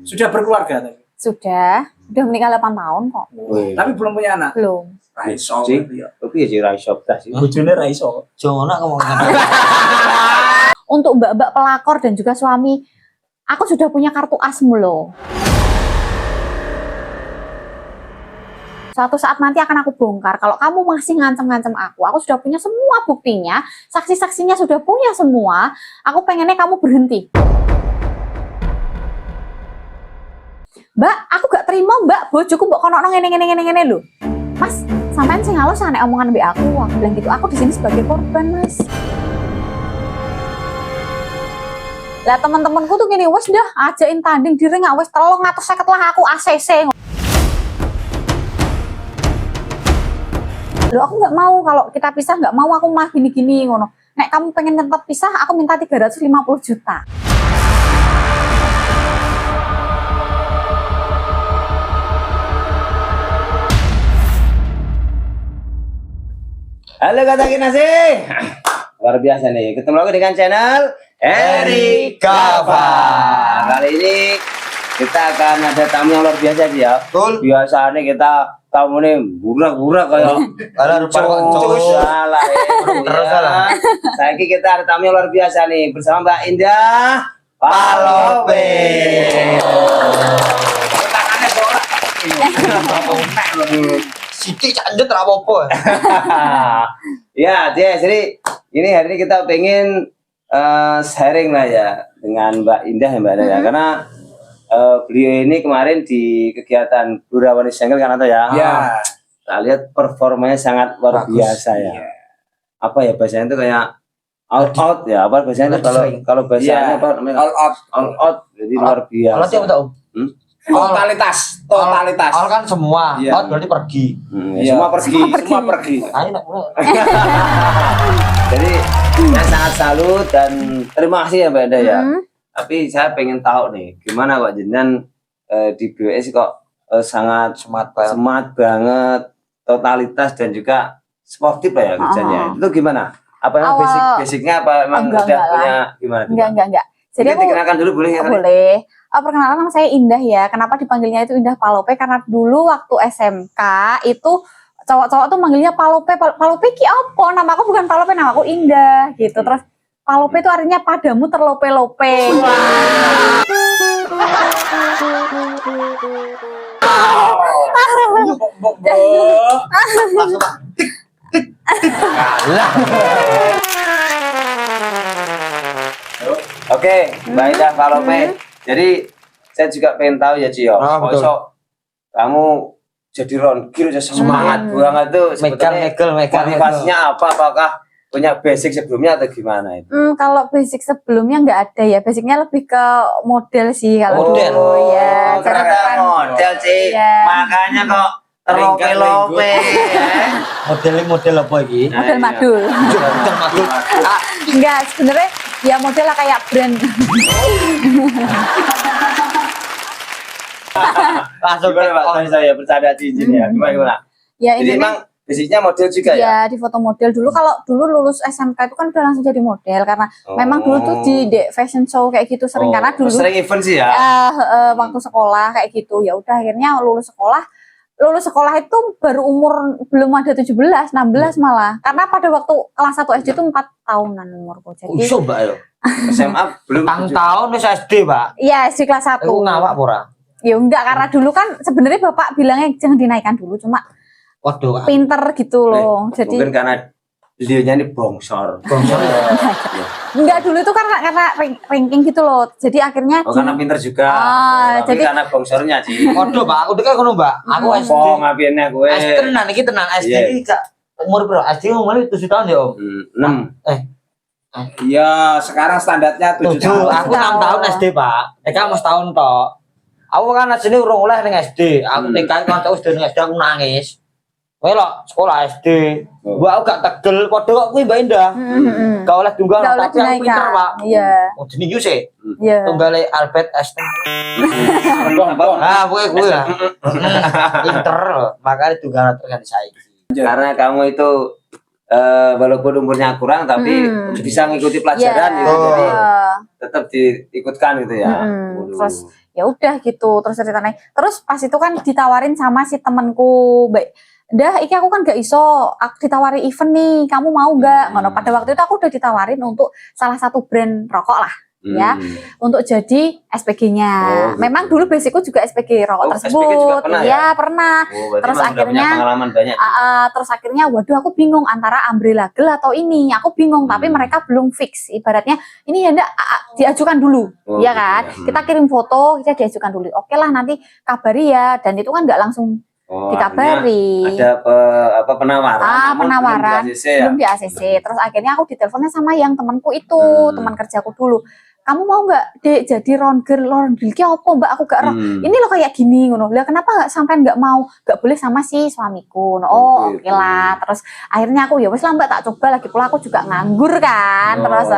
Sudah berkeluarga tapi? Sudah menikah 8 tahun kok. Tapi belum punya anak? Belum. Raiso. Tapi ya raiso sih. Bojone raiso. Jangan ngomongin. Untuk mbak-mbak pelakor dan juga suami, aku sudah punya kartu asmu loh. Suatu saat nanti akan aku bongkar. Kalau kamu masih ngancem-ngancem aku sudah punya semua buktinya, saksi-saksinya sudah punya semua. Aku pengennya kamu berhenti. Mbak, aku gak terima mbak, bojoku mbok kono ngene lho. Mas, sampean sing halus aneh omongan mbak aku bilang gitu. Aku di sini sebagai korban, Mas. Lah teman-temanku tuh gini, wes dah ajain tanding di ring, wes 350 lah aku ACC. Loh aku nggak mau kalau kita pisah, nggak mau aku mah gini-gini ngono. Nek kamu pengen tetap pisah, aku minta 350 juta. Halo kata kinasi. Luar biasa nih, ketemu lagi dengan channel Eri Kavan. Kali ini kita akan ada tamu yang luar biasa dia. Betul. Biasanya kita tamu nih burak-burak kayak Ada cus salah ya. Saiki kita ada tamu yang luar biasa nih bersama Mbak Indah Palope. Tangannya borak. Siti candet apa-apa. Ya, jadi ini hari ini kita pengen sharing lah ya dengan Mbak Indah ya Mbak Indah ya. Karena beliau ini kemarin di kegiatan Burawani Sengkel kan atau ya? Ya. Kita lihat performanya sangat luar Bagus, biasa ya. Iya. Apa ya bahasanya itu kayak out ya? Apa bahasanya itu kalau bahasanya Iya. apa namanya? All out. Jadi luar biasa. Kalau siapa tahu? Totalitas. All kan semua. Iya. Out berarti pergi. Ya, semua pergi. Semua pergi. Ayo nak mulai. Jadi saya sangat salut dan terima kasih ya Mbak Indah ya. Tapi saya pengen tahu nih, gimana kok jenengan di BWS kok sangat semangat banget, totalitas dan juga sportif lah ya kerjanya. Itu gimana? Apa yang basicnya apa emang Enggak, udah enggak punya gimana? Enggak. Jadi Mungkin aku dikenalkan dulu boleh ya? boleh. Perkenalkan nama saya Indah ya. Kenapa dipanggilnya itu Indah Palope? Karena dulu waktu SMK itu cowok-cowok tuh manggilnya Palope. Palope ki apa? Nama aku bukan Palope, nama aku Indah gitu. Terus Palope itu artinya padamu terlope-lope. Oke, Mbak Indah Palope. Jadi saya juga pengen tahu ya Cio. Betul. Kok kamu jadi ronkir aja semangat banget tuh. Sebetulnya motivasinya apa? Apakah punya basic sebelumnya atau gimana itu? Kalau basic sebelumnya nggak ada ya. Basicnya lebih ke model sih kalau Model. dulu ya. Jadi Ternyata kan model sih. Iya. Makanya kok terlope-lope. Model apa lagi? model madul. Model madul. Enggak, sebenarnya ya model lah kayak brand. Langsung Pak, saya bercanda cincin ya. Gimana? Ya Jadi intinya emang basicnya model juga ya? ya di foto model dulu. Kalau dulu lulus SMK itu kan udah langsung jadi model karena memang dulu tuh di fashion show kayak gitu sering karena dulu sering event sih ya. waktu sekolah kayak gitu. Ya udah akhirnya lulus sekolah itu baru umur belum ada 17, 16 malah. Karena pada waktu kelas 1 SD itu 4 tahunan umurku. Jadi Mbak yo. SMA belum Tahun wis SD, Pak. iya SD kelas 1. Aku ngawak ora? Ya enggak, karena dulu kan sebenarnya bapak bilangnya jangan dinaikkan dulu, cuma Waduh, pinter gitu loh. Jadi mungkin karena beliaunya ini bongsor. bongsor ya. enggak, dulu itu karena ranking gitu loh. Jadi akhirnya Karena pinter juga. Tapi jadi karena bongsornya sih. Waduh, Pak, aku dekek ngono, Mbak. Aku SD. Oh, ngapainnya gue? SD tenan iki tenan SD iki gak umur bro. SD umur 7 tahun ya, Om. 6. Iya, sekarang standarnya 7 tahun. Aku 6 tahun SD, Pak. TK mau setahun tok. Aku kan asline urung oleh ning SD. Aku TK kanca wis ning SD aku nangis. Kowe lho sekolah SD. Gua aku gak tegel padha kok kuwi Mbak Indah. Gak oleh tunggal enggak oleh tapi aku pinter, dinaikkan. Pak. Iya. Oh, jeneng yo sih. Iya. Tunggale Albert Einstein. Bong. Ah, kuwi lah. Pinter, makanya tunggal terus saiki. Karena kamu itu walaupun umurnya kurang tapi bisa ngikuti pelajaran Iya. gitu. Jadi Iya. tetap diikutkan gitu ya. Terus Ya udah gitu, terus ceritanya. Terus pas itu kan ditawarin sama si temanku, baik. Dah, iki aku kan gak iso, aku ditawari event nih, kamu mau gak? Ngono. Pada waktu itu aku udah ditawarin untuk salah satu brand rokok lah, ya, untuk jadi SPG-nya. Oh, gitu. Memang dulu basicku juga SPG rokok tersebut, SPG juga pernah ya ya? pernah. Oh, berarti Terus emang udah punya akhirnya, pengalaman banyak. terus akhirnya, waduh aku bingung antara Umbrella Girl atau ini, aku bingung. Tapi mereka belum fix. Ibaratnya ini ya ndak diajukan dulu, Oh, ya gitu kan? ya. Kita kirim foto, kita diajukan dulu. Oke lah nanti kabari ya. Dan itu kan nggak langsung Oh, dikabari. artinya ada penawaran. namun Penawaran belum di ACC ya? belum di ACC. Terus akhirnya aku diteleponnya sama yang temanku itu, teman kerjaku dulu. Kamu mau nggak Dek jadi round girl ki apa Mbak? Aku gak roh. Ini lo kayak gini ngono. Lah kenapa nggak sampai nggak mau? Nggak boleh sama si suamiku. Oh, oke lah. Terus akhirnya aku ya wes lah Mbak, tak coba lagi pula aku juga nganggur kan. Terus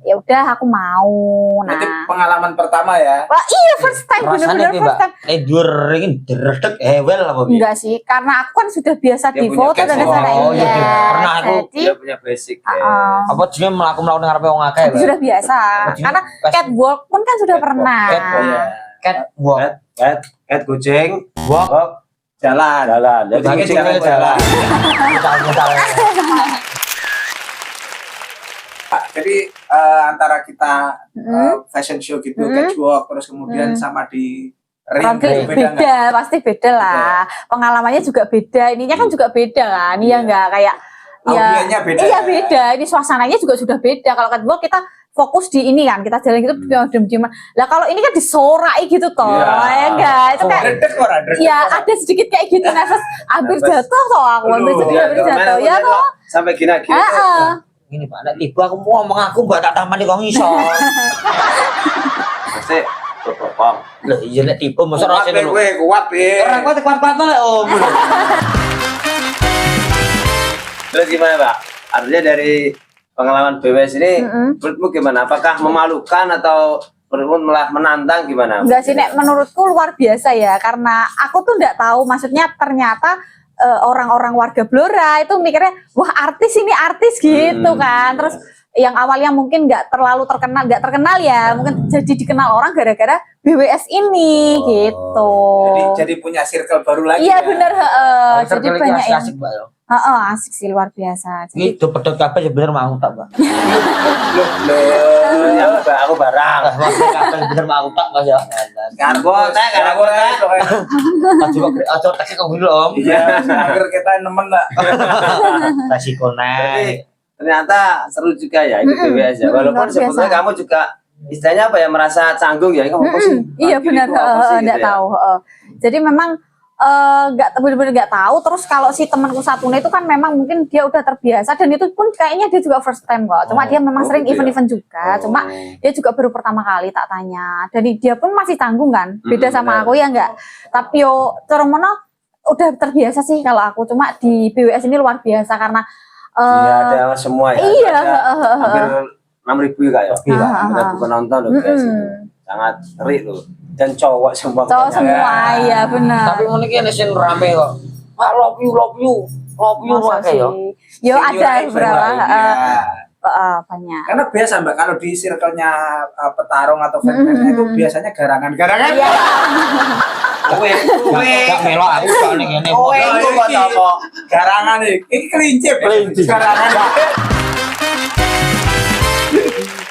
ya udah aku mau. Berarti Nah, pengalaman pertama ya. wah iya first time, Rasanya bener-bener nih, first Mbak. time. Tidur ini dredeg hewel apa Bi? Enggak sih, karena aku kan sudah biasa Dia di punya foto dan catwalk. sana Oh, iya, iya. pernah aku. Jadi Dia punya basic ya. Apa jenenge mlaku-mlaku ning ngarepe wong akeh, Mbak? sudah biasa. Karena catwalk pun kan sudah Catwalk. pernah. Catwalk. Iya. Catwalk. Cat kucing, Walk. Jalan. jalan. Jadi Kucingnya kucing jalan. jalan. Jalan. Jadi antara kita fashion show gitu, catwalk, terus kemudian sama di ring Round girl itu beda nggak? beda, pasti beda lah. Pengalamannya juga beda, ininya kan juga beda kan. Iya enggak kayak Audiennya beda Iya ya? beda. Ini suasananya juga sudah beda. Kalau catwalk kita fokus di ini kan, kita jalan gitu diem-diem. Lah kalau ini kan disorai gitu toh, ya enggak. Itu kayak Dredeg orang, dredeg ya orang. ada sedikit kayak gitu nervous, hampir Nervous. jatuh toh aku, hampir Aduh, sedikit hampir jatuh ya toh. Sampai gina-gina. Heeh. Ini Pak, nek tiba aku mau ngomong aku Mbak tak tamani kok iso. Pasti berpopong. Lah iya nek tiba mosok Kuat rasane deh, lho. gue kuat deh. Ora kuat-kuat lek Om. Terus gimana, Pak? Artinya dari pengalaman BWS ini, menurutmu gimana? Apakah memalukan atau menurutmu malah menantang gimana? Enggak sih, Nek, menurutku luar biasa ya, karena aku tuh enggak tahu, maksudnya ternyata orang-orang warga Blora itu mikirnya, wah artis ini artis gitu kan, terus yang awalnya mungkin nggak terlalu terkenal, nggak terkenal ya, mungkin jadi dikenal orang gara-gara BWS ini gitu. Jadi punya circle baru lagi. Iya ya? benar, jadi banyak yang asik Mbak ya. asik sih, luar biasa. Jadi Gitu pedot kabeh sebener mau tak, Mbak. Ya, aku barang. Kabeh bener mau tak, Mas ya. Kan Gua teh, kan aku teh. Aja tak kok dulu Om. Iya, akhir kita nemen lah. Resiko Jadi naik. ternyata seru juga ya itu BWS ya. Walaupun luar biasa. sebetulnya kamu juga istilahnya apa ya, merasa canggung ya. Kamu apa sih? iya Lagi benar, itu apa sih, gitu nggak ya? tahu. Jadi memang nggak benar-benar nggak tahu. Terus kalau si temanku satunya itu kan memang mungkin dia udah terbiasa dan itu pun kayaknya dia juga first time kok. Cuma dia memang sering gitu ya? event-event juga. Cuma dia juga baru pertama kali tak tanya. Dan dia pun masih tanggung kan. Beda sama benar. aku ya enggak. Tapi yo Coromono udah terbiasa sih kalau aku. Cuma di BWS ini luar biasa karena Iya, ada semua ya. iya, Ada hampir 6.000 ya. Iya, Ada penonton loh guys. Sangat ngeri loh. Dan cowok semua. cowok semua ya benar. Tapi ngono iki nek sing rame kok. Pak love you. Love you Masa wae ya. sih? Yo ada beberapa. Banyak. Karena biasa Mbak, kalau di circle-nya petarung atau fan-fannya itu biasanya garangan-garangan. Iya. Gak melok aku kok ning ngene. Oh, itu apa? Garangan nih. Ini kelincip. ya? Kelinci. Garangan.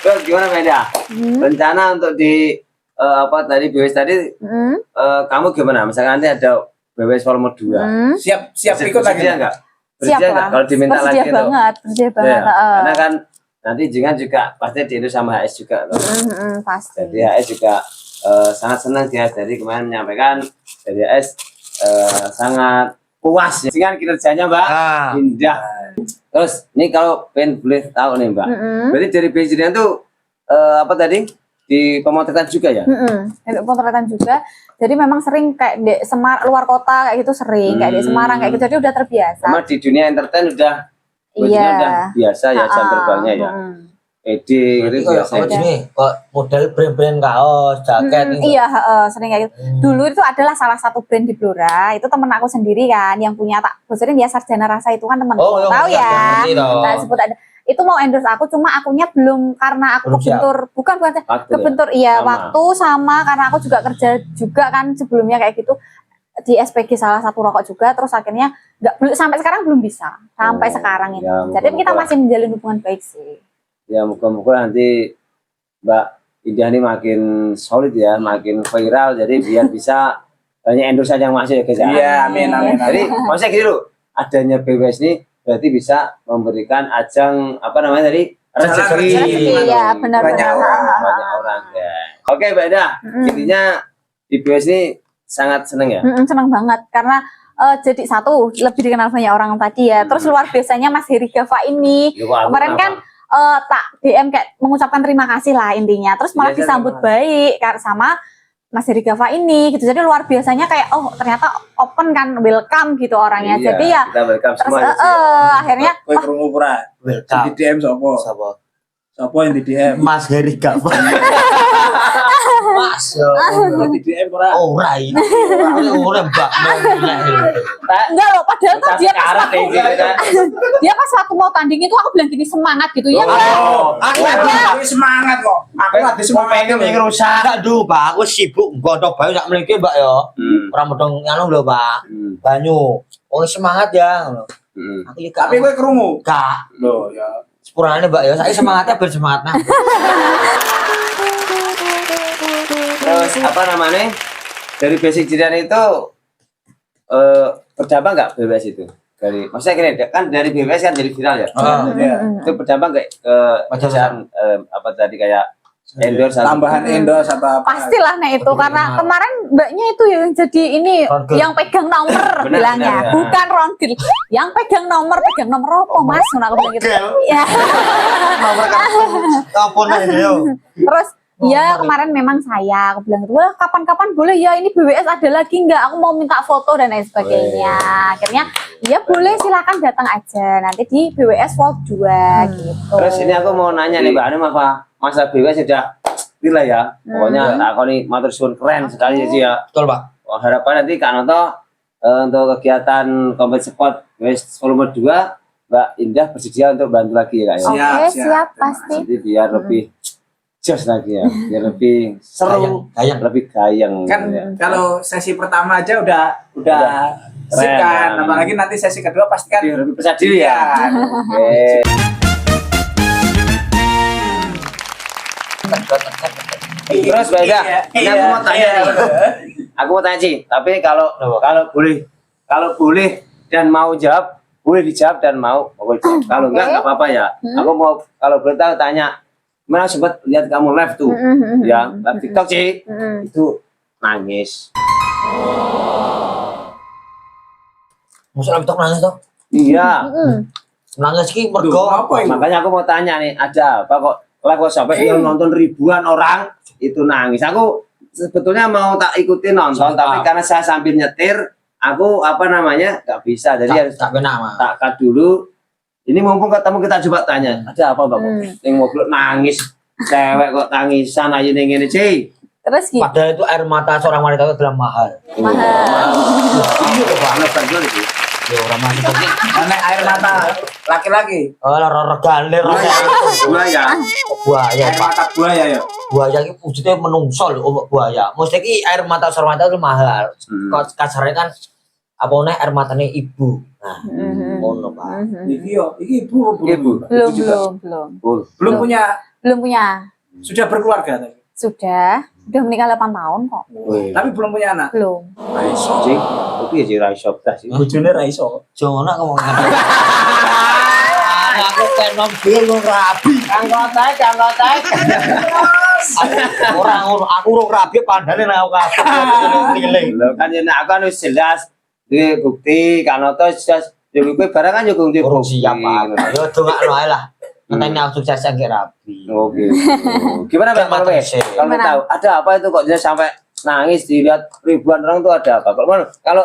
Terus gimana Meda? Rencana untuk di apa tadi BWS tadi kamu gimana? Misalkan nanti ada BWS volume 2. Siap ikut lagi enggak? Siap Bersedia lah. enggak kalau diminta lagi Bersedia itu? banget, bersedia Iya, banget. karena kan nanti Jingan juga pasti diiru sama HS juga loh. Pasti. Jadi HS juga sangat senang dia dari kemarin menyampaikan dari HS sangat puas ya. Dengan kinerjanya Mbak, indah. Terus ini kalau pengen boleh tahu nih Mbak, berarti dari presiden tuh apa tadi di pemotretan juga ya? Dari pemotretan juga. Jadi memang sering kayak di luar kota kayak gitu sering, kayak di Semarang kayak gitu. Jadi udah terbiasa. Sama di dunia entertain udah Iya. udah biasa ya jam terbangnya ya. Edi gitu biasa. Kok sini kok model brand-brand kaos, jaket gitu. Iya, sering kayak gitu. Dulu itu adalah salah satu brand di Blora. Itu temen aku sendiri kan yang punya, tak bocorin ya, Sarjana Rasa itu kan temenku. Oh, iya, tahu iya, ya. ngerti toh. Tak sebut ada. itu mau endorse aku, cuma akunya belum karena aku Belum siap. kebentur, bukan Waktu ya? kebentur iya Sama. waktu sama karena aku juga kerja juga kan sebelumnya kayak gitu di SPG salah satu rokok juga, terus akhirnya nggak sampai sekarang belum bisa sampai Oh, sekarang ini. ya, Jadi kita moga-moga. masih menjalin hubungan baik sih. Ya moga-moga nanti Mbak Indah ini makin solid ya, makin viral, jadi biar bisa banyak endorse yang masuk ya guys ya. Iya, amin amin. Jadi maksudnya gini loh, adanya BWS ini berarti bisa memberikan ajang apa namanya tadi rezeki. Rezeki, iya, benar, banyak benar. orang. Banyak orang ya. Oke Mbak Indah, intinya di BWS ini sangat seneng ya. Senang banget karena jadi satu lebih dikenal banyak orang tadi ya. Terus luar biasanya Mas Heri Gava ini Ya, kok aku kemarin kan tak DM kayak mengucapkan terima kasih lah intinya. Terus malah Iya, disambut terima baik sama Mas Heri Gava ini gitu. Jadi luar biasanya kayak oh ternyata open kan, welcome gitu orangnya. Iya, Jadi ya kita welcome terus semua. ya. akhirnya Kowe krungu ora? Di Welcome. DM sapa? Sapa? Sapa yang di DM? Mas Heri gak Mas yo. Di DM ora? Ora iki. Ora Mbak. enggak loh padahal tuh dia pas Karat waktu, ya, gitu. dia pas waktu mau tanding itu aku bilang gini semangat gitu ya enggak. Aku lagi semangat kok. Aku lagi semangat pengen ngerusak. Enggak dulu, Pak. Aku sibuk godhog banyu sak mriki, Mbak yo. Ora medhong nganu lho, Pak. Banyu. Oh semangat ya ngono. Aku ya Tapi kowe krungu. gak Loh ya. sepurane Mbak yo. Saiki semangatnya ben semangat nah. Terus apa namanya? Dari basic Jidan itu berdampak nggak BWS itu? Dari maksudnya gini, kan dari BWS kan jadi viral ya. Iya. Itu berdampak nggak ke pekerjaan apa tadi kayak endorse atau- Tambahan endorse atau apa? Pastilah nah itu karena kemarin mbaknya itu yang jadi ini Rongkel. yang pegang nomor Benar, bilangnya benar, ya. bukan rongkil yang pegang nomor apa mas nah, aku bilang gitu ya Nomor kartu. Apa nah yo? terus ya kemarin memang saya aku bilang gitu wah kapan-kapan boleh ya ini BWS ada lagi nggak aku mau minta foto dan lain sebagainya akhirnya ya boleh silakan datang aja nanti di BWS Vault 2 gitu. Terus ini aku mau nanya nih Mbak Anum apa masa BWS sudah gila ya. Pokoknya aku nih matur suwun keren sekali sih ya. Betul, Pak. Wah, harapan nanti Kak Noto untuk kegiatan Combat Sport BWS volume 2 Mbak Indah bersedia untuk bantu lagi ya Kak ya. Oke Siap, siap. siap pasti. Jadi biar lebih jos lagi ya, biar lebih seru, Gayang. lebih gayang. Kan ya. kalau sesi pertama aja udah sip Keren, kan. kan. Apalagi nanti sesi kedua pasti kan Biar lebih percaya diri ya. Iya. Oke. Terus beda. Ini aku mau tanya nih. Aku mau tanya sih, tapi kalau boleh dan mau jawab, boleh dijawab dan mau dijawab. Kalau enggak nggak apa-apa ya. Aku mau kalau boleh tahu tanya, mana sempat lihat kamu live tuh, ya live TikTok sih, itu nangis. Masa laptop nangis toh? Iya, Nangis ki Duh, mergo apa ini? makanya aku mau tanya nih, ada apa kok live kok sampai yang nonton ribuan orang itu nangis. Aku sebetulnya mau tak ikutin nonton, tapi karena saya sambil nyetir, aku apa namanya nggak bisa, jadi harus tak benar, Mas. tak cut dulu. Ini mumpung ketemu kita coba tanya, ada apa Mbak? Yang mobil nangis, cewek kok tangisan aja nih ngene sih. Terus gitu. Padahal itu air mata seorang wanita itu adalah mahal. Iya kok banget banget itu. Ya orang masih penting. Karena air mata laki-laki. Oh, regane Buaya. buaya, Air Pak. mata buaya ya. Buaya iki wujudnya menungso lho, buaya. Mesti iki air mata seorang wanita itu mahal. Kok kasarnya kan apa nih air matanya ibu. Nah, ngono, Pak. Iki yo, iki ibu apa Ibu. Belum punya, belum punya sudah berkeluarga tapi. sudah menikah 8 tahun kok Tapi belum punya anak. belum Raiso sih. Itu ya jirai shop dah sih. Bojone ra iso. Jangan nak ngomong ngene. Aku penom bingung rabi. Angkotek. Orang ngono, aku urung rabi pandane nek aku kabeh. Lho kan ya nek aku kan wis jelas duwe bukti kan oto jelas yo kuwi barang kan yo kudu Urung siap, Pak. Yo dongakno ae lah. Ngenteni aku sukses nggih rabi. Oke. Gimana Mbak Marwe? Kalau Gimana? tahu ada apa itu kok dia sampai nangis dilihat ribuan orang tuh ada apa? Kalau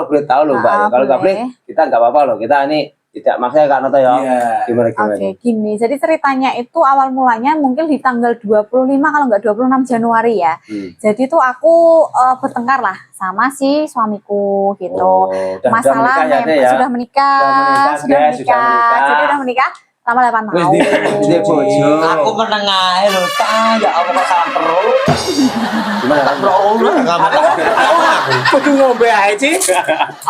boleh tahu loh Mbak. Ah, Kalau nggak boleh boleh. kita nggak apa-apa loh. Kita ini tidak maksudnya Kak Noto ya. Iya. Gimana? Oke, gini. Jadi ceritanya itu awal mulanya mungkin di tanggal 25 kalau nggak 26 Januari ya. Jadi tuh aku bertengkar lah sama si suamiku gitu. Oh, udah Masalah menikah ya, Dek, ya? sudah menikah, Sudah menikah, guys, sudah menikah. Jadi udah menikah. Selama 8 Wis tahun. di bojo. Aku menengah lho, tak ya apa kok salah terus. Gimana? Tak bro, enggak aku. Kudu ngombe ae, Ci.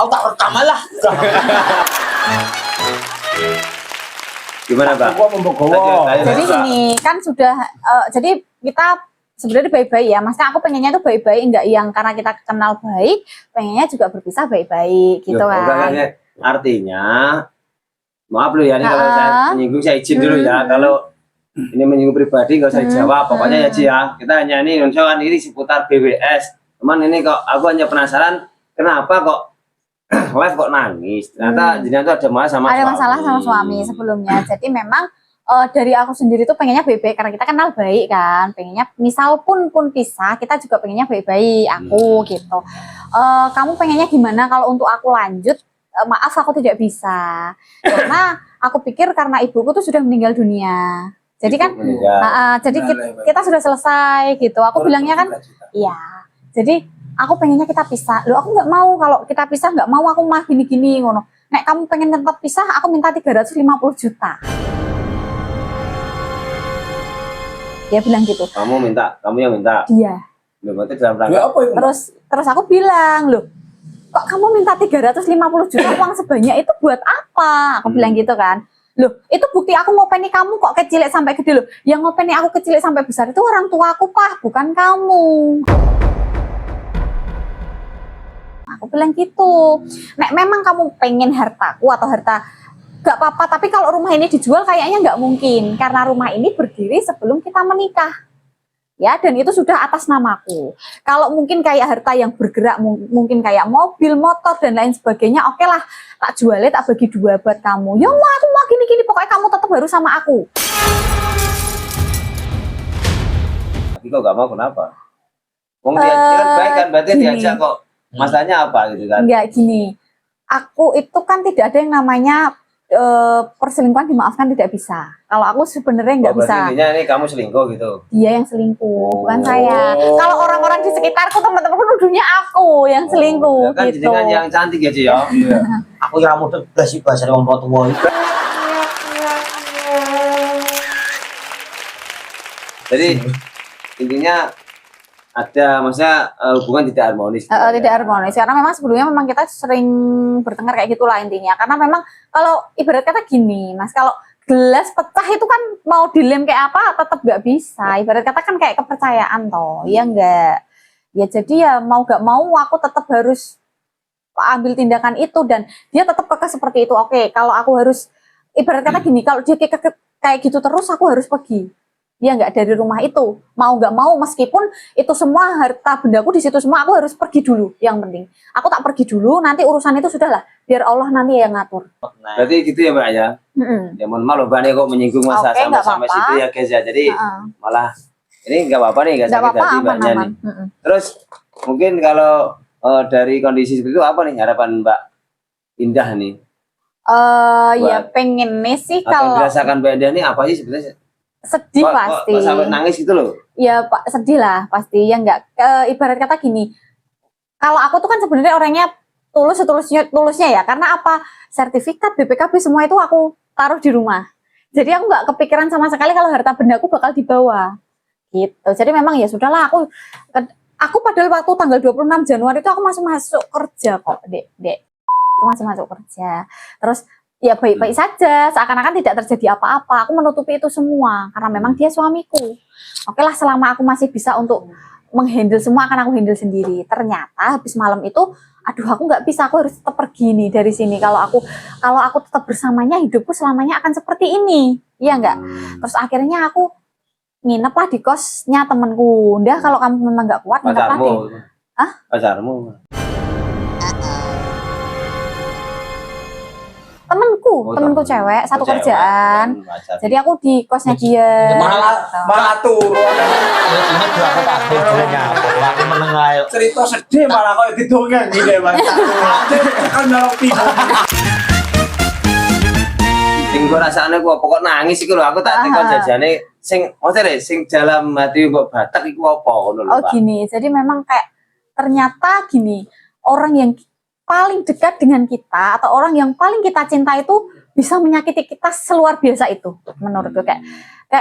Aku tak rekam lah. Gimana, Pak? Aku membogowo. Lanjut, Jadi Pak. gini, kan sudah jadi kita sebenarnya baik-baik ya. Maksudnya aku pengennya tuh baik-baik, enggak yang karena kita kenal baik, pengennya juga berpisah baik-baik gitu Loh, enggak, kan. enggak. Artinya, maaf lu ya, ini kalau saya menyinggung saya izin dulu ya. Kalau ini menyinggung pribadi nggak usah dijawab. Pokoknya ya Ci ya, kita hanya ini kan ini seputar BWS. Cuman ini kok aku hanya penasaran kenapa kok live kok nangis. Ternyata jenengan tuh ada masalah sama Ada suami. masalah sama suami sebelumnya. Jadi memang dari aku sendiri tuh pengennya baik-baik karena kita kenal baik kan. Pengennya misal pun pisah, kita juga pengennya baik-baik aku gitu. Kamu pengennya gimana kalau untuk aku lanjut? Maaf aku tidak bisa. Karena aku pikir karena ibuku tuh sudah meninggal dunia. Jadi kan jadi kita sudah selesai gitu. Aku bilangnya kan iya. Jadi aku pengennya kita pisah. Loh aku nggak mau kalau kita pisah, nggak mau aku mah gini-gini ngono. Nek kamu pengen tetap pisah, aku minta 350 juta. Dia bilang gitu. Kamu yang minta. Iya. Loh, berarti dalam Ya rangka apa itu? Terus aku bilang, loh kok kamu minta 350 juta uang sebanyak itu buat apa? Aku bilang gitu kan. Loh, itu bukti aku ngopeni kamu kok kecilik sampai gede loh. Yang ngopeni aku kecilik sampai besar itu orang tua aku, Pak, bukan kamu. Aku bilang gitu. Nek memang kamu pengen hartaku atau harta gak apa-apa, tapi kalau rumah ini dijual kayaknya nggak mungkin karena rumah ini berdiri sebelum kita menikah. Ya, dan itu sudah atas namaku. Kalau mungkin kayak harta yang bergerak, mungkin kayak mobil, motor, dan lain sebagainya, oke lah, tak jualnya, tak bagi 2 buat kamu. Ya wah, aku mau gini-gini, pokoknya kamu tetap harus sama aku. tapi kok gak mau kenapa? Wong dia kan baik kan, berarti gini. diajak kok. Masalahnya apa gitu kan? Enggak, gini, aku itu kan tidak ada yang namanya perselingkuhan dimaafkan tidak bisa. Kalau aku sebenarnya nggak berarti bisa. intinya ini kamu selingkuh gitu. Dia yang selingkuh, bukan saya. Kalau orang-orang di sekitarku teman-teman nuduhnya aku yang Ya selingkuh kan gitu. jenengan yang cantik ya Ci ya. Aku yang mau tegas sih bahasa wong tua itu. Jadi intinya ada maksudnya hubungan tidak harmonis. Tidak harmonis karena memang sebelumnya memang kita sering bertengkar kayak gitulah intinya. Karena memang kalau ibarat kata gini, Mas, kalau gelas pecah itu kan mau dilem kayak apa tetap nggak bisa. Ibarat kata kan kayak kepercayaan toh, ya enggak. Ya jadi ya mau nggak mau aku tetap harus ambil tindakan itu dan dia tetap kekeh seperti itu. Oke, kalau aku harus ibarat kata gini, kalau dia kayak gitu terus aku harus pergi. Dia nggak dari rumah itu, mau nggak mau meskipun itu semua harta bendaku di situ semua aku harus pergi dulu. Yang penting aku tak pergi dulu, nanti urusan itu sudahlah biar Allah nanti yang ngatur. Berarti gitu ya Mbak ya. Ya mohon maaf loh Mbak nih kok menyinggung masa Oke, nggak sampai apa-apa. situ ya guys ya. Jadi malah ini nggak apa-apa nih nggak Nggak sakit apa-apa, hati Mbaknya aman-aman. nih. Terus mungkin kalau dari kondisi seperti itu apa nih harapan Mbak Indah nih? Ya pengen nih sih Apa yang kalau dirasakan Mbak Indah nih apa sih sebenarnya? sedih Kok pasti. sampai nangis gitu loh. Ya Pak sedih lah pasti ya enggak. Ibarat kata gini, kalau aku tuh kan sebenarnya orangnya tulusnya ya karena apa sertifikat BPKB semua itu aku taruh di rumah. Jadi aku nggak kepikiran sama sekali kalau harta bendaku bakal dibawa. Gitu. Jadi memang ya sudahlah aku padahal waktu tanggal 26 Januari itu aku masih masuk kerja kok, Dek. Itu masih masuk kerja. Terus ya baik-baik saja, seakan-akan tidak terjadi apa-apa. Aku menutupi itu semua karena memang dia suamiku. Oke lah, selama aku masih bisa untuk menghandle semua akan aku handle sendiri. Ternyata habis malam itu, aduh aku nggak bisa, aku harus tetap pergi nih dari sini. Kalau aku tetap bersamanya, hidupku selamanya akan seperti ini, iya nggak? Terus akhirnya aku nginep lah di kosnya temenku. Udah kalau kamu memang nggak kuat, nginep lah di. Hah? Pacarmu. Temenku cewek, satu kerjaan. Jadi aku di kosnya dia. Malah turun. Ini berapa pasti sebenarnya. Aku menengah. Cerita sedih malah kok didongeng gini Mas. Kan dalam tidur. Sing gue rasanya gue pokok nangis iku lho aku tak tekan jajane sing maksudnya sing dalam hati mbok Batak iku apa ngono lho Pak. Gini, jadi memang kayak ternyata gini, orang yang paling dekat dengan kita atau orang yang paling kita cinta itu bisa menyakiti kita seluar biasa itu menurutku kayak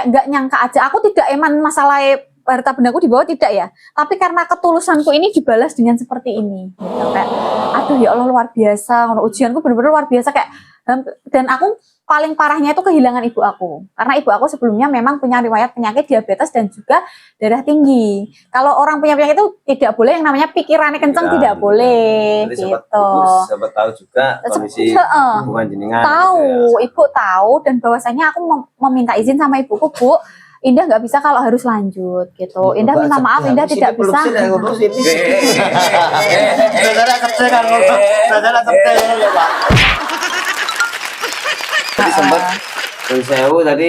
nggak nyangka aja. Aku tidak eman masalah harta bendaku di bawah, tidak ya, tapi karena ketulusanku ini dibalas dengan seperti ini gitu. Kayak aduh ya Allah luar biasa, ujianku benar-benar luar biasa kayak. Dan aku paling parahnya itu kehilangan ibu aku, karena ibu aku sebelumnya memang punya riwayat penyakit diabetes dan juga darah tinggi. Kalau orang punya penyakit itu tidak boleh yang namanya pikirannya kenceng, tidak boleh Jadi gitu. sempat tahu juga kondisi hubungan jenengan. Tahu, ibu tahu, dan bahwasanya aku meminta izin sama ibuku, Bu, Indah nggak bisa kalau harus lanjut gitu. Indah minta maaf, Indah tidak bisa. Jadi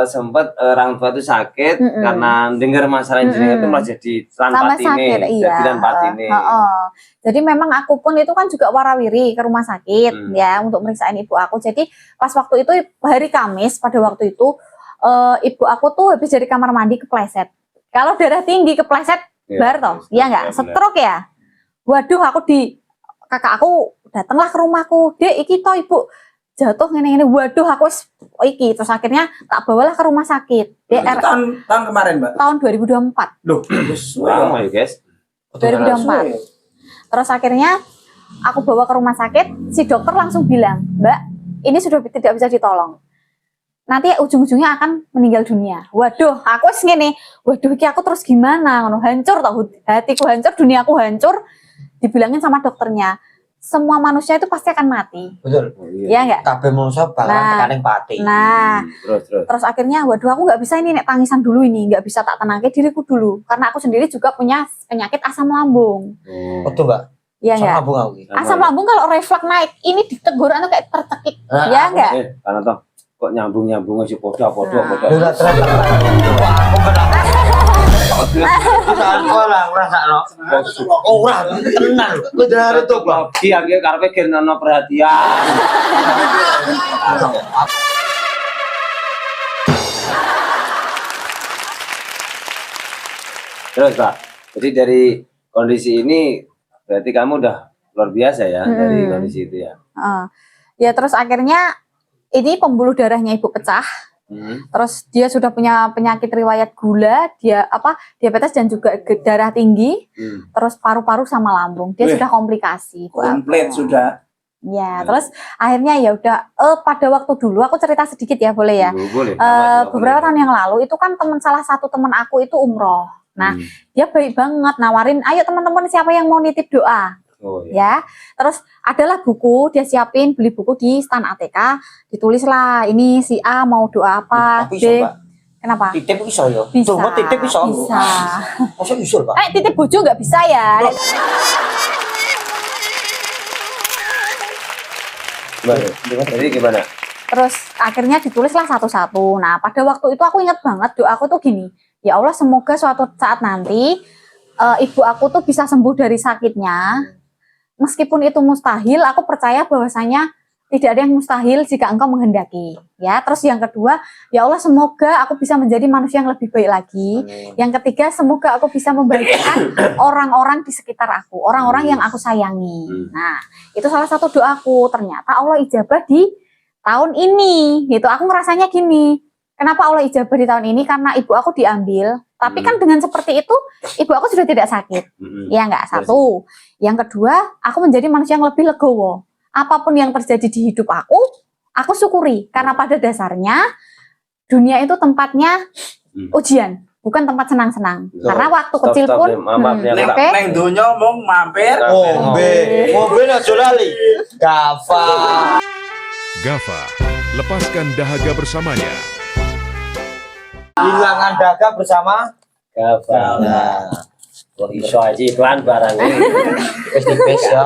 sempat orang tua itu sakit karena dengar masalah jenengan itu malah jadi Tambah sakit, iya. Jadi memang aku pun itu kan juga warawiri ke rumah sakit ya untuk meriksain ibu aku. Jadi pas waktu itu hari Kamis pada waktu itu ibu aku tuh habis dari kamar mandi kepleset. Kalau darah tinggi kepleset bar toh, iya nggak? Stroke ya. Waduh, kakak aku datanglah ke rumahku. Dek, iki toh ibu jatuh ngene-ngene. Waduh, aku iki terus akhirnya tak bawalah ke rumah sakit. Tahun kemarin, Mbak. Tahun 2024. Loh, lama ya, guys. 2024. Terus akhirnya aku bawa ke rumah sakit, si dokter langsung bilang, "Mbak, ini sudah tidak bisa ditolong. Nanti ujung-ujungnya akan meninggal dunia." Waduh, aku ngene. Waduh, iki aku terus gimana? Hancur toh, hatiku hancur, duniaku hancur. Dibilangin sama dokternya, semua manusia itu pasti akan mati. Betul. Iya enggak? Kabeh manusia bakal tekaning pati. Nah, terus akhirnya waduh aku nggak bisa ini nek tangisan dulu ini, nggak bisa tak tenangke diriku dulu karena aku sendiri juga punya penyakit asam lambung. Betul, Mbak. Iya Asam enggak? lambung aku. Asam lambung kalau refleks naik, ini di tenggorokan tuh kayak tercekik. Ya enggak? Karena toh kok nyambung aja podo. Udah terus. Aku kenapa? Ora ngrasakno. Ora tenan. Kowe dengar itu, Bang. Iki aku karepe genono perhatian. Terus Pak, jadi dari kondisi ini berarti kamu udah luar biasa ya dari kondisi itu ya. Ya terus akhirnya ini pembuluh darahnya ibu pecah. Terus dia sudah punya penyakit riwayat gula, diabetes dan juga darah tinggi. Terus paru-paru sama lambung, dia sudah komplikasi. Komplit sudah. Ya, terus akhirnya ya udah pada waktu dulu aku cerita sedikit ya, boleh ya? Boleh. Beberapa tahun yang lalu itu kan salah satu teman aku itu umroh. Nah, dia baik banget nawarin, ayo teman-teman siapa yang mau nitip doa. Oh, iya. Ya, terus adalah buku, dia siapin beli buku di stand ATK, ditulislah ini si A mau doa apa, Tapi B. iso, Mbak. Kenapa? Titip iso ya. Bisa. Coba titip iso. Bisa. Masa iso, Pak? Titip bojo nggak bisa ya. Jadi gimana? Terus akhirnya ditulislah satu-satu. Nah, pada waktu itu aku ingat banget doaku tuh gini, ya Allah semoga suatu saat nanti ibu aku tuh bisa sembuh dari sakitnya. Meskipun itu mustahil, aku percaya bahwasanya tidak ada yang mustahil jika engkau menghendaki. Ya, terus yang kedua, ya Allah semoga aku bisa menjadi manusia yang lebih baik lagi. Yang ketiga, semoga aku bisa membahagiakan orang-orang di sekitar aku, orang-orang yang aku sayangi. Nah, itu salah satu doaku. Ternyata Allah ijabah di tahun ini. Gitu. Aku ngerasanya gini. Kenapa Allah ijabah di tahun ini? Karena ibu aku diambil. Tapi kan dengan seperti itu, ibu aku sudah tidak sakit. Ya enggak? Satu. Yang kedua, aku menjadi manusia yang lebih legowo. Apapun yang terjadi di hidup aku syukuri. Karena pada dasarnya, dunia itu tempatnya ujian. Bukan tempat senang-senang. Karena waktu kecil pun, Neng donya mong mampir. Mobil aja lali. Gafa, lepaskan dahaga bersamanya. hilangan daga bersama Gafa. Wah, iso aja iklan barang ini. tipis-tipis ya.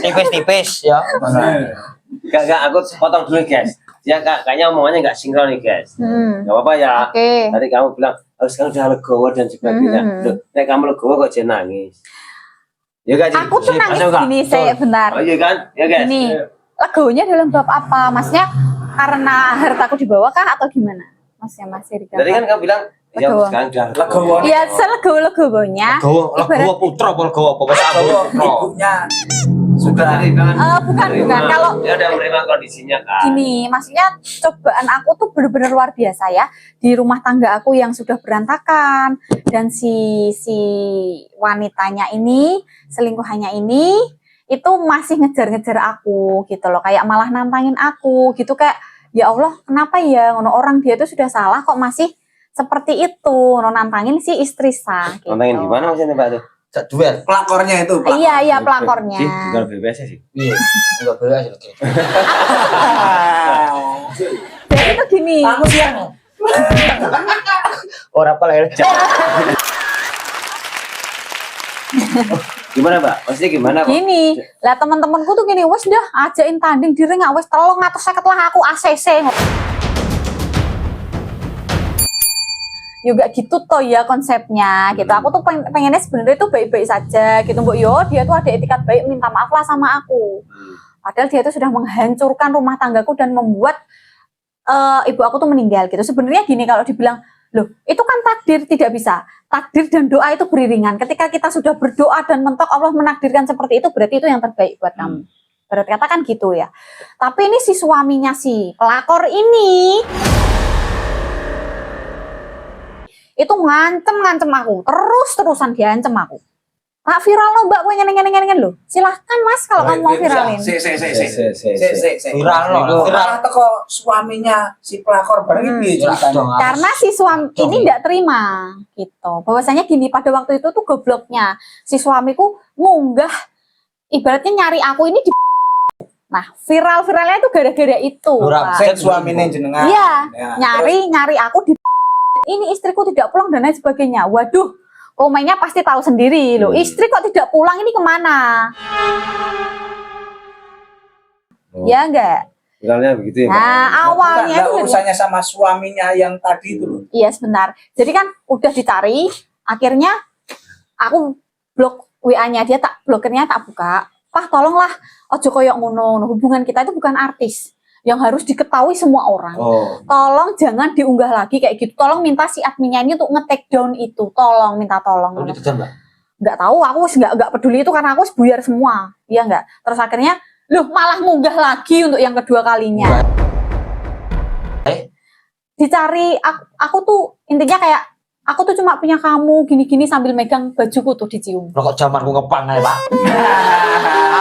Tipis-tipis ya. Gak, aku potong dulu guys. Ya kayaknya omongannya nggak sinkron nih guys. Gak apa-apa ya. Oke. Tadi kamu bilang harus kamu udah legowo dan sebagainya. Loh, nek kamu legowo kok jadi nangis. Ya gak, Aku tuh nangis gini, saya bentar. Oh iya kan? Ya guys. Ini legonya dalam bab apa? Maksudnya karena hartaku dibawa kah atau gimana? Mas Rika. Tadi kan kamu bilang Ya Legowo. sekarang udah Legowo. Iya, selegowo-legowonya. Legowo putra apa legowo apa bahasa Legowo, putra. ibunya sudah Bukan, kalau dia udah menerima kondisinya kan. gini, maksudnya cobaan aku tuh bener-bener luar biasa ya. Di rumah tangga aku yang sudah berantakan dan si wanitanya ini, selingkuhannya ini itu masih ngejar-ngejar aku gitu loh, kayak malah nantangin aku gitu, kayak ya Allah, kenapa ya ngono, orang dia tuh sudah salah kok masih seperti itu, ngono nantangin si istri sah gitu. Nantangin gimana maksudnya Pak tuh? Sak duel. pelakornya itu. Pelakor. Iya, pelakornya. Sih, bukan BBS sih. Iya. Enggak beres lho. Jadi itu gini. Aku siang. Ora apa lah. Gimana Pak? Maksudnya gimana Pak? Gini, lah teman-temanku tuh gini, wes dah ajain tanding diri nggak wes 350 lah aku ACC. Juga gitu toh ya konsepnya gitu. Aku tuh pengennya sebenarnya itu baik-baik saja gitu, Mbok yo. Dia tuh ada etikat baik, minta maaf lah sama aku. Padahal dia tuh sudah menghancurkan rumah tanggaku dan membuat ibu aku tuh meninggal gitu. Sebenarnya gini, kalau dibilang, loh itu kan takdir, tidak bisa. Takdir dan doa itu beriringan. Ketika kita sudah berdoa dan mentok Allah menakdirkan seperti itu, berarti itu yang terbaik buat kamu. Berarti katakan gitu ya. Tapi ini si suaminya si pelakor ini itu ngancem aku, terus-terusan dia ancem aku. Pak viral lo mbak, gue nyeneng lo. Silahkan mas kalau kamu mau viralin. Viral loh. Viral teko suaminya si pelakor bareng iki ceritanya. Karena si suami ini tidak terima gitu. Bahwasanya gini, pada waktu itu tuh gobloknya si suamiku ngunggah, ibaratnya nyari aku ini di. Nah viralnya itu gara-gara itu. Sing suamine jenengan. Iya, Ya, nyari aku di. Ini istriku tidak pulang dan lain sebagainya. Waduh, komennya pasti tahu sendiri loh. Istri kok tidak pulang, ini kemana? Ya enggak? Viralnya begitu ya Pak? Nah, awalnya Enggak itu urusannya sama suaminya yang tadi itu loh. iya sebentar. Jadi kan udah dicari, akhirnya aku blok WA-nya dia, tak blokirnya tak buka. Pah tolonglah, ojo koyok ngono. Hubungan kita itu bukan artis yang harus diketahui semua orang. Tolong jangan diunggah lagi kayak gitu. Tolong minta si adminnya ini untuk nge-take down itu. Tolong, minta tolong. Oh, ditekan, Mbak. Nggak tahu, aku nggak peduli itu karena aku buyar semua. Iya nggak? Terus akhirnya, loh malah ngunggah lagi untuk yang kedua kalinya. Dicari, aku tuh intinya kayak, aku tuh cuma punya kamu gini-gini sambil megang bajuku tuh dicium. Lo kok jamarku ngepang ae, Pak.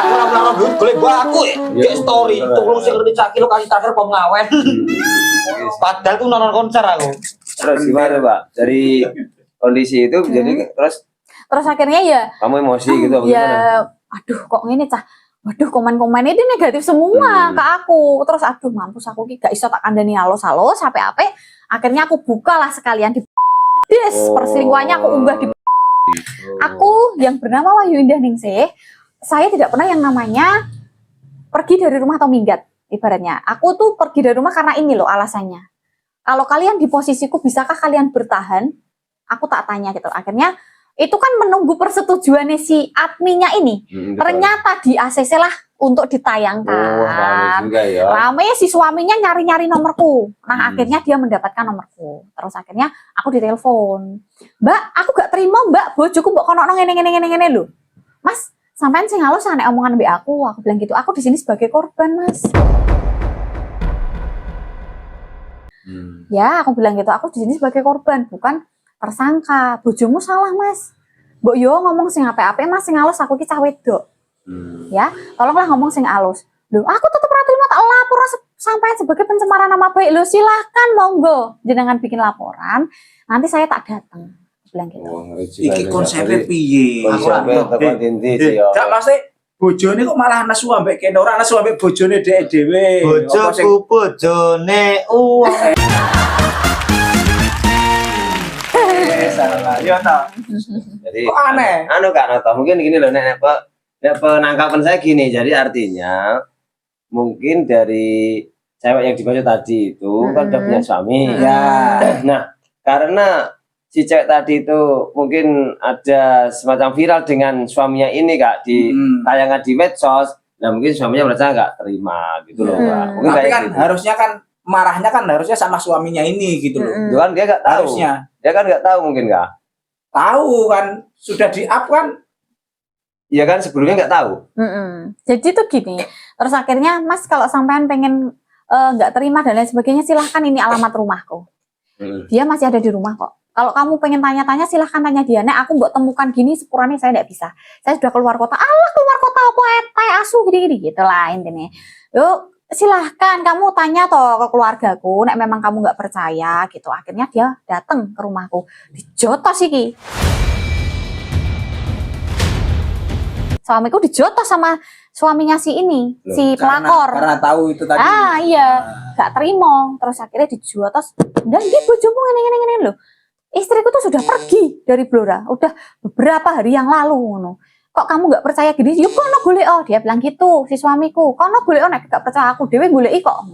Aku lama-lama belum golek aku ya story tulung sing ngerti cak kilo kasih terakhir pom ngawen. Padahal tuh nonton konser aku. Terus gimana Pak? Dari kondisi itu jadi Terus akhirnya ya kamu emosi gitu apa ya gimana? aduh kok ngene cah, waduh komen-komen ini negatif semua ke aku. Terus aduh mampus aku ki gak iso tak kandani halus-halus sampai ape akhirnya aku bukalah sekalian di perselingkuhannya aku unggah di aku yang bernama Wahyu Indah Ningsih. Saya tidak pernah yang namanya pergi dari rumah atau minggat. Ibaratnya aku tuh pergi dari rumah karena ini loh alasannya. Kalau kalian di posisiku, bisakah kalian bertahan? Aku tak tanya gitu. Akhirnya itu kan menunggu persetujuannya si adminnya ini. Ternyata di ACC lah untuk ditayangkan. Rame si suaminya nyari-nyari nomorku. Nah akhirnya dia mendapatkan nomorku. Terus akhirnya aku ditelepon. Mbak, aku gak terima mbak. Bojoku mbak kono ngene lho. Mas, sampean sing halus nek omongan mbak aku bilang gitu. Aku di sini sebagai korban, Mas. Ya, aku bilang gitu. Aku di sini sebagai korban, bukan tersangka. Bojomu salah, Mas. Mbok yo ngomong sing apik-apik, Mas, sing halus aku ki cah wedok. Ya, tolonglah ngomong sing halus. Loh, aku tetep ora terima tak lapor sampai sebagai pencemaran nama baik. Loh, silahkan monggo jenengan bikin laporan. Nanti saya tak datang. Bilang gitu. Iki konsepnya piye? Konsepnya tepat inti sih ya. Gak maksudnya bojone kok malah nesu ambek kene ora nesu ambek bojone dhek dhewe. Bojoku bojone uang. Salah. Yo ta. Jadi Kok aneh? Anu kan atau mungkin gini loh nek penangkapan saya gini. Jadi artinya mungkin dari cewek yang dimaksud tadi itu kan udah punya suami. Ya. Nah, karena si cewek tadi itu mungkin ada semacam viral dengan suaminya ini Kak di tayangan di medsos. Nah mungkin suaminya merasa nggak terima gitu loh Kak. Mungkin Tapi kayak kan gitu. harusnya kan marahnya kan harusnya sama suaminya ini gitu loh. Itu kan dia nggak tahu. Harusnya Dia kan nggak tahu mungkin nggak. tahu kan sudah di-up kan. Iya kan sebelumnya nggak tahu. Jadi tuh gini, terus akhirnya Mas kalau sampean pengen nggak terima dan lain sebagainya, silahkan ini alamat rumahku. Dia masih ada di rumah kok. Kalau kamu pengen tanya-tanya silahkan tanya dia. Nek aku buat temukan gini sepurane saya tidak bisa. Saya sudah keluar kota. Allah keluar kota apa etai asu gini-gini gitu lah intinya. Yuk silahkan kamu tanya toh ke keluargaku. Nek memang kamu nggak percaya gitu. Akhirnya dia datang ke rumahku. Dijotos iki. Suamiku dijotos sama suaminya si ini, Loh, si pelakor. Karena tahu itu tadi. Iya, gak terima. Terus akhirnya dijotos. Dan dia bojomu ngene loh. Istriku tuh sudah pergi dari Blora, udah beberapa hari yang lalu ngono. Kok kamu nggak percaya gini? Yuk kono boleh oh, dia bilang gitu si suamiku. Kono boleh oh, nek gak percaya aku dewe boleh kok.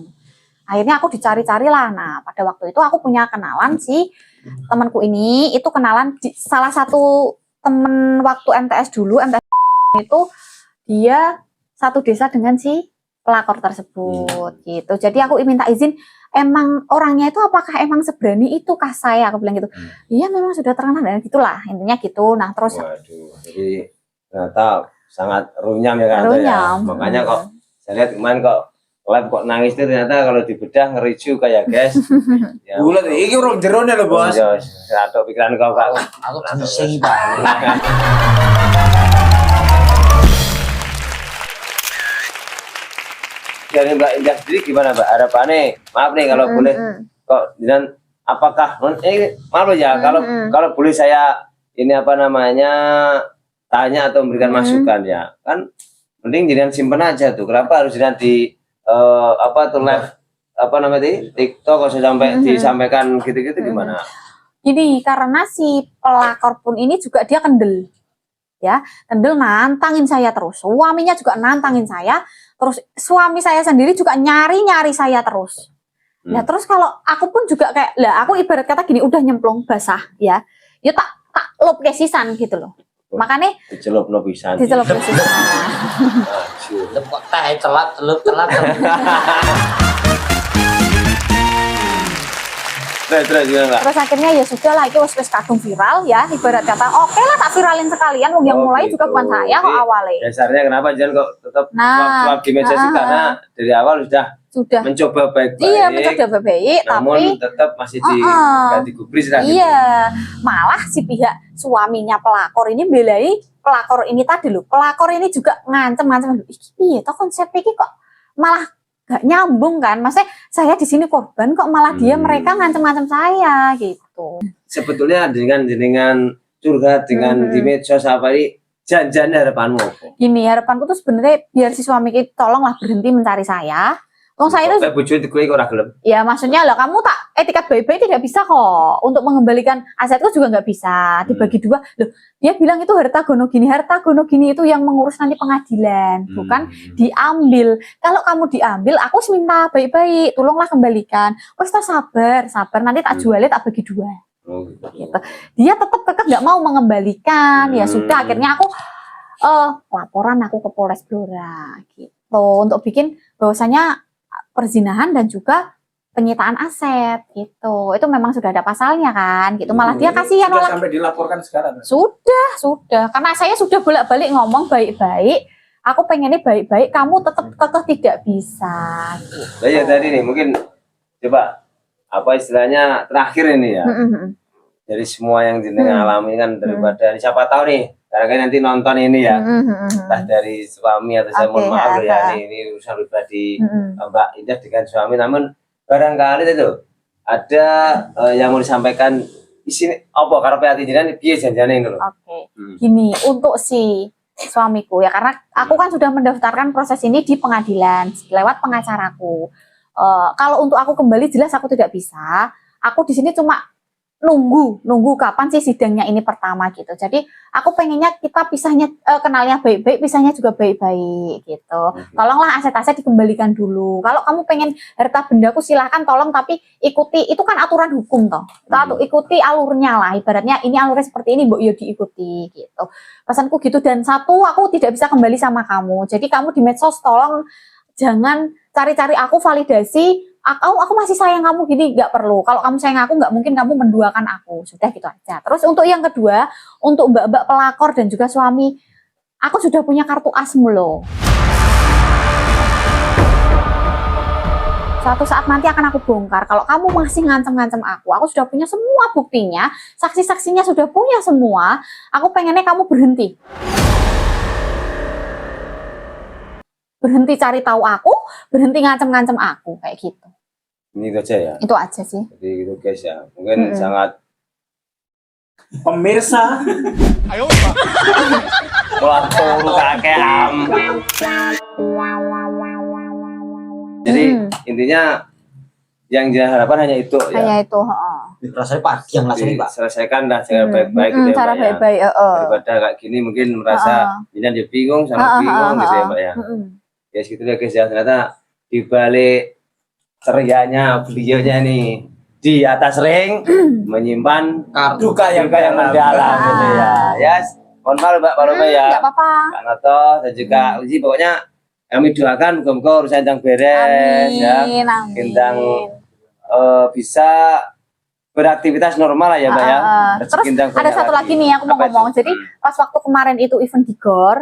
Akhirnya aku dicari-cari lah. Nah, pada waktu itu aku punya kenalan si temanku ini, itu kenalan salah satu temen waktu MTS dulu, MTS itu dia satu desa dengan si pelakor tersebut gitu. Jadi aku minta izin, emang orangnya itu apakah emang seberani itu kah saya? Aku bilang gitu. Iya memang sudah terkenal dan gitulah intinya gitu. Nah terus Waduh, jadi ternyata sangat runyam ya kan. runyam. Ya. Makanya kok saya lihat kemarin kok live kok nangis itu ternyata kalau dibedah ngeri juga ya guys. Ya, Bulat iki urung jerone lho, Bos. Atau pikiran kau kak. Aku pusing Pak. Dari Mbak Indah sendiri gimana Mbak harapannya? Maaf nih kalau boleh kok dan apakah maaf loh ya kalau boleh saya ini apa namanya tanya atau memberikan masukan ya kan mending jangan simpen aja tuh. Kenapa harus nanti apa tuh live apa namanya TikTok kalau sampai disampaikan gitu-gitu gimana? Ini karena si pelakor pun ini juga dia kendel. Ya, kendel nantangin saya terus. Suaminya juga nantangin saya. Terus suami saya sendiri juga nyari-nyari saya terus. Nah, terus kalau aku pun juga kayak, lah aku ibarat kata gini, udah nyemplung basah ya. Ya tak lop kesisan gitu loh. Makanya Dicelup no pisan. dicelup kesisan. Lep kok teh celat. Terus gimana Mbak? Terus akhirnya ya sudah lah, itu wes kadung viral ya. Ibarat kata, oke lah tak viralin sekalian. Wong yang mulai juga bukan saya kok awalnya. Dasarnya kenapa jangan kok tetap Nah, di media sih karena dari awal sudah mencoba baik-baik. iya mencoba baik, namun tapi tetap masih digubris kan. iya, malah si pihak suaminya pelakor ini belai pelakor ini tadi loh. Pelakor ini juga ngancem-ngancem. Iki piye toh konsep iki kok malah gak nyambung kan? Maksudnya saya di sini korban kok malah dia mereka ngancem-ngancem saya gitu. Sebetulnya dengan curhat dengan di medsos apa ini janjian harapanmu apa? Gini, harapanku tuh sebenarnya biar si suami kita tolonglah berhenti mencari saya. Wong saya itu bojo kowe kok ora gelem. ya maksudnya lah kamu tak etikat baik-baik tidak bisa kok untuk mengembalikan asetku juga nggak bisa dibagi dua loh. Dia bilang itu harta gono gini itu yang mengurus nanti pengadilan bukan diambil. Kalau kamu diambil aku minta baik-baik tolonglah kembalikan. Wes sabar nanti tak jualnya tak bagi dua. Gitu. Dia tetap kekeh nggak mau mengembalikan. Ya sudah akhirnya aku laporan aku ke Polres Blora gitu untuk bikin bahwasanya perzinahan dan juga penyitaan aset gitu. Itu memang sudah ada pasalnya kan gitu. Malah dia kasihan Sudah malah sampai dilaporkan sekarang. sudah karena saya sudah bolak-balik ngomong baik-baik. Aku pengennya baik-baik, kamu tetap kekeh tidak bisa gitu. Nah, ya tadi nih mungkin coba apa istilahnya terakhir ini ya. Dari semua yang jenengan alami kan daripada siapa tahu nih karena nanti nonton ini ya entah dari suami atau saya mohon maaf ya ini urusan pribadi Mbak Indah dengan suami namun barangkali itu ada yang mau disampaikan di sini apa karena hati jenengan piye janjane ngono. Oke. Gini untuk si suamiku ya karena aku kan sudah mendaftarkan proses ini di pengadilan lewat pengacaraku. Kalau untuk aku kembali jelas aku tidak bisa. Aku di sini cuma nunggu kapan sih sidangnya ini pertama gitu. Jadi aku pengennya kita pisahnya kenalnya baik-baik, pisahnya juga baik-baik gitu. Tolonglah aset-aset dikembalikan dulu. Kalau kamu pengen harta bendaku silahkan tolong tapi ikuti itu kan aturan hukum toh. Kita ikuti alurnya lah. Ibaratnya ini alurnya seperti ini, mbok yo diikuti gitu. Pesanku gitu dan satu aku tidak bisa kembali sama kamu. Jadi kamu di medsos tolong jangan cari-cari aku validasi aku masih sayang kamu gini, nggak perlu. Kalau kamu sayang aku, nggak mungkin kamu menduakan aku. Sudah gitu aja. Terus untuk yang kedua, untuk mbak-mbak pelakor dan juga suami, aku sudah punya kartu asmu loh. Suatu saat nanti akan aku bongkar. Kalau kamu masih ngancem-ngancem aku sudah punya semua buktinya, saksi-saksinya sudah punya semua. Aku pengennya kamu berhenti. Berhenti cari tahu aku, berhenti ngancem-ngancem aku, kayak gitu. Ini itu aja ya. Itu aja sih. Jadi gitu guys ya. Mungkin sangat Pemirsa, melampau kakeam. Jadi intinya yang diharapkan hanya itu ya. Hanya itu, heeh. Rasanya pagi yang langsung Pak. Selesaikan lah cara baik-baik gitu ya, Cara Mbak, ya. baik-baik, Daripada kayak gini mungkin merasa Jinan dia bingung sama bingung gitu ya Mbak ya. Ya segitu ya guys ya, ternyata di balik cerianya beliaunya nih di atas ring menyimpan duka yang mendalam gitu ya. Yes, mohon maaf Mbak Palome ya. Nggak apa-apa. Kak Noto dan juga Uji, pokoknya kami doakan muka-muka urusan yang beres ya. Amin. Gendang bisa beraktivitas normal lah ya Mbak ya. Terus Rezeki Gendang ada banyak satu lagi nih aku mau Apa itu? ngomong. Jadi pas waktu kemarin itu event di GOR,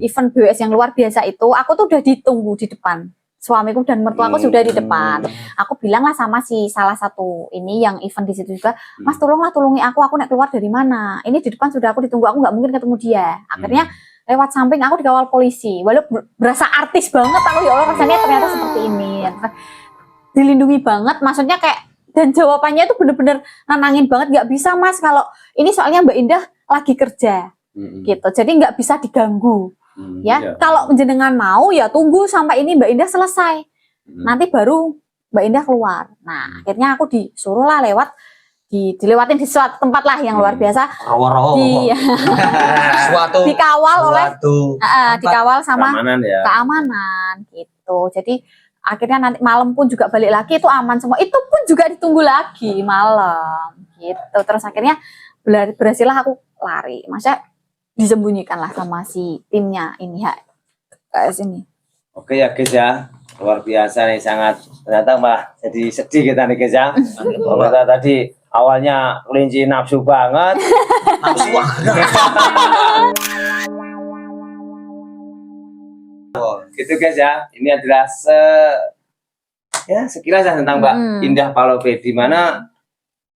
event BWS yang luar biasa itu, aku tuh udah ditunggu di depan. Suamiku dan mertuaku sudah di depan. Aku bilang lah sama si salah satu ini yang event di situ juga, Mas tolonglah tulungi aku naik keluar dari mana? Ini di depan sudah aku ditunggu, aku nggak mungkin ketemu dia. Akhirnya lewat samping aku dikawal polisi. Walaupun berasa artis banget aku, ya Allah rasanya ternyata seperti ini. Dilindungi banget, maksudnya kayak, dan jawabannya itu bener-bener nenangin banget, nggak bisa Mas kalau ini soalnya Mbak Indah lagi kerja gitu, jadi nggak bisa diganggu. Ya, kalau jenengan mau ya tunggu sampai ini Mbak Indah selesai, nanti baru Mbak Indah keluar. Nah akhirnya aku disuruh lah lewat, dilewatin di suatu tempat lah yang luar biasa, dikawal oleh dikawal sama keamanan gitu. Jadi akhirnya nanti malam pun juga balik lagi itu aman semua, itu pun juga ditunggu lagi malam gitu. Terus akhirnya berhasillah aku lari, maksudnya disembunyikan lah sama si timnya ini ini. Oke ya guys ya, luar biasa nih, sangat ternyata malah jadi sedih kita nih guys ya. Kalau tadi awalnya kelinci nafsu banget, gitu guys ya. Ini adalah sekilas tentang Mbak Indah Palope, di mana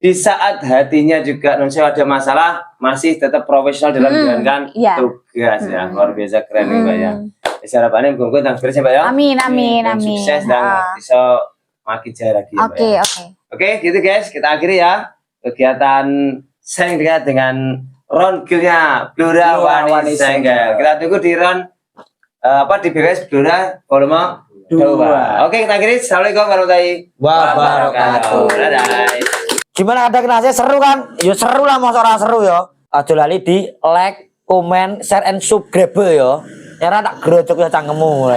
di saat hatinya juga nonsewa ada masalah masih tetap profesional dalam menjalankan tugas ya. Luar biasa keren nih Mbak ya. Harapannya mudah-mudahan tang beres ya Mbak ya. Amin. Sukses dan bisa makin jaya lagi ya Mbak. Oke, gitu guys, kita akhiri ya kegiatan Seng dengan roundkillnya Blora Wani Senggel. Kita tunggu di round di BWS Blora volume 2. Oke, kita akhiri. Assalamualaikum warahmatullahi wabarakatuh. Dadah. Gimana ada kenasnya seru kan? Ya seru lah, masa orang seru ya. Aja lali di like, comment, share and subscribe ya. Karena tak gerocok ya cangkemmu.